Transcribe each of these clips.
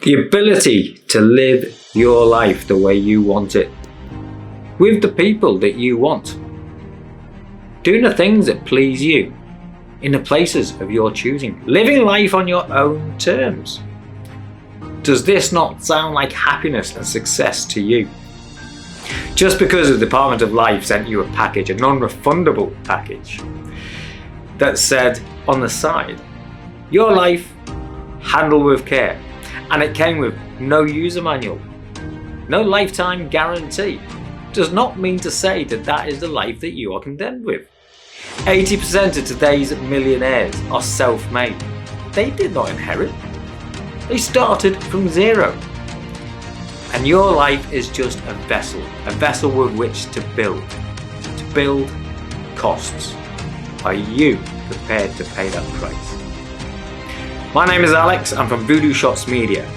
The ability to live your life the way you want it, with the people that you want, doing the things that please you, in the places of your choosing, living life on your own terms. Does this not sound like happiness and success to you? Just because the Department of Life sent you a package, a non-refundable package, that said on the side, your life handled with care, and it came with no user manual, no lifetime guarantee, does not mean to say that that is the life that you are condemned with. 80% of today's millionaires are self-made. They did not inherit. They started from zero. And your life is just a vessel with which to build. To build costs. Are you prepared to pay that price? My name is Alex, I'm from Voodoo Shots Media.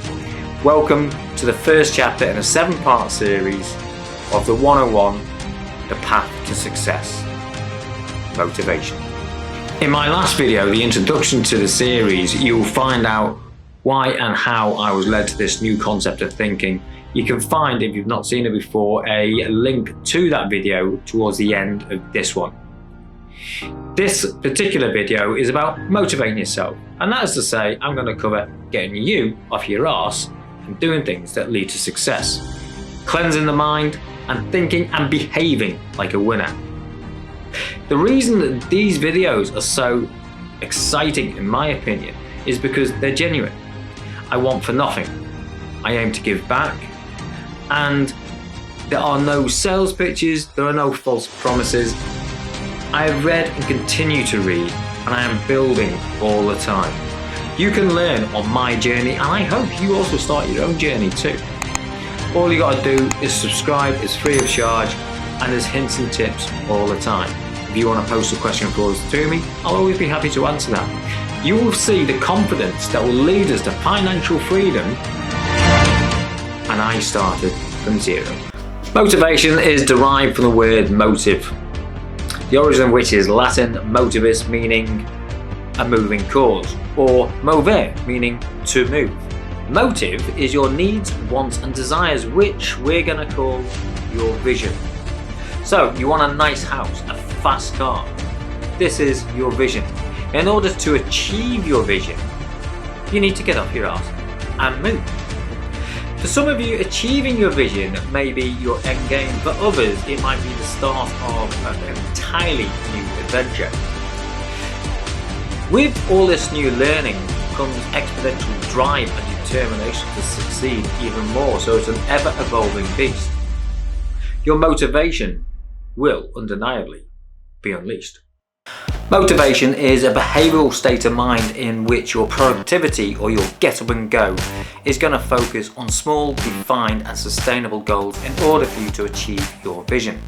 Welcome to the first chapter in a 7-part series of the 101, The Path to Success, Motivation. In my last video, the introduction to the series, you will find out why and how I was led to this new concept of thinking. You can find, if you've not seen it before, a link to that video towards the end of this one. This particular video is about motivating yourself, and that is to say, I'm going to cover getting you off your arse and doing things that lead to success, cleansing the mind and thinking and behaving like a winner. The reason that these videos are so exciting, in my opinion, is because they're genuine. I want for nothing. I aim to give back, and there are no sales pitches, there are no false promises. I have read and continue to read, and I am building all the time. You can learn on my journey, and I hope you also start your own journey too. All you gotta do is subscribe, it's free of charge, and there's hints and tips all the time. If you want to post a question for us to me, I'll always be happy to answer that. You will see the confidence that will lead us to financial freedom, and I started from zero. Motivation is derived from the word motive, the origin of which is Latin motivus, meaning a moving cause, or movere, meaning to move. Motive is your needs, wants and desires, which we're going to call your vision. So you want a nice house, a fast car. This is your vision. In order to achieve your vision, you need to get off your ass and move. For some of you, achieving your vision may be your end game. For others, it might be the start of an entirely new adventure. With all this new learning comes exponential drive and determination to succeed even more, so it's an ever-evolving beast. Your motivation will undeniably be unleashed. Motivation is a behavioural state of mind in which your productivity, or your get up and go, is going to focus on small, defined and sustainable goals in order for you to achieve your vision.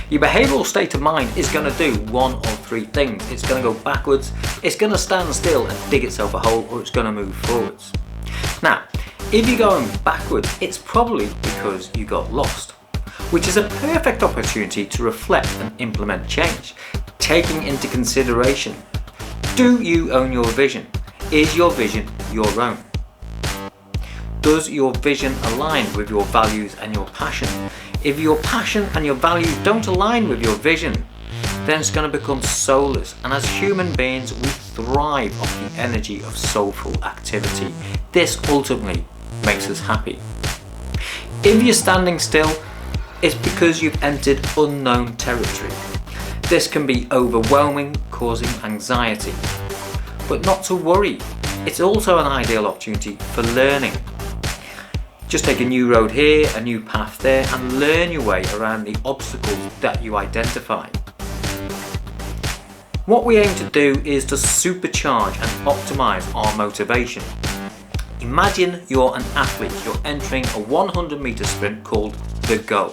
Your behavioural state of mind is going to do one or three things. It's going to go backwards, it's going to stand still and dig itself a hole, or it's going to move forwards. Now, if you're going backwards, it's probably because you got lost, which is a perfect opportunity to reflect and implement change, taking into consideration, do you own your vision? Is your vision your own? Does your vision align with your values and your passion? If your passion and your values don't align with your vision, then it's going to become soulless, and as human beings we thrive off the energy of soulful activity. This ultimately makes us happy. If you're standing still, it's because you've entered unknown territory. This can be overwhelming, causing anxiety. But not to worry, it's also an ideal opportunity for learning. Just take a new road here, a new path there, and learn your way around the obstacles that you identify. What we aim to do is to supercharge and optimize our motivation. Imagine you're an athlete, you're entering a 100-meter sprint called the goal.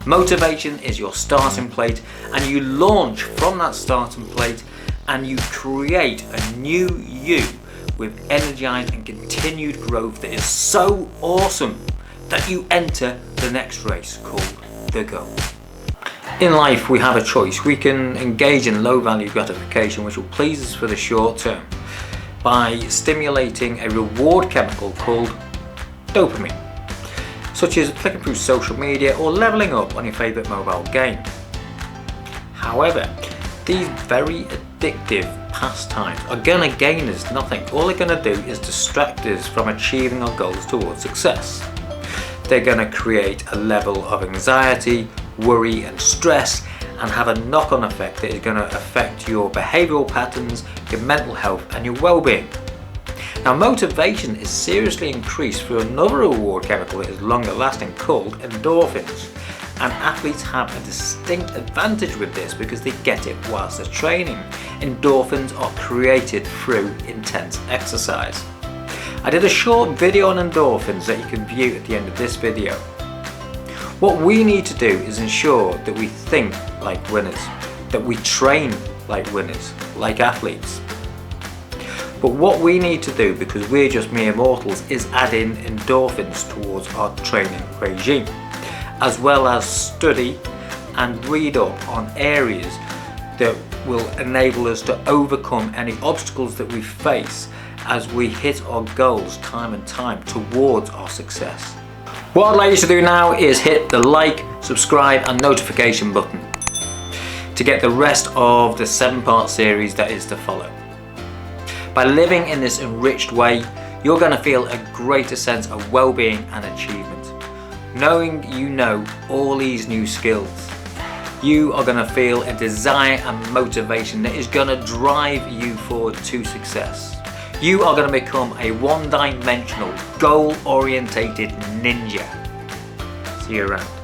Motivation is your starting plate, and you launch from that starting plate and you create a new you with energized and continued growth that is so awesome that you enter the next race called the goal. In life we have a choice. We can engage in low value gratification which will please us for the short term, by stimulating a reward chemical called dopamine, such as clicking through social media or leveling up on your favourite mobile game. However, these very addictive pastimes are going to gain us nothing. All they're going to do is distract us from achieving our goals towards success. They're going to create a level of anxiety, worry and stress, and have a knock-on effect that is going to affect your behavioural patterns, your mental health and your well-being. Now, motivation is seriously increased through another reward chemical that is longer lasting called endorphins. And athletes have a distinct advantage with this because they get it whilst they're training. Endorphins are created through intense exercise. I did a short video on endorphins that you can view at the end of this video. What we need to do is ensure that we think like winners, that we train like winners, like athletes. But what we need to do, because we're just mere mortals, is add in endorphins towards our training regime, as well as study and read up on areas that will enable us to overcome any obstacles that we face as we hit our goals time and time towards our success. What I'd like you to do now is hit the like, subscribe and notification button to get the rest of the 7-part series that is to follow. By living in this enriched way, you're going to feel a greater sense of well-being and achievement. Knowing you know all these new skills, you are going to feel a desire and motivation that is going to drive you forward to success. You are going to become a one-dimensional, goal-orientated ninja. See you around.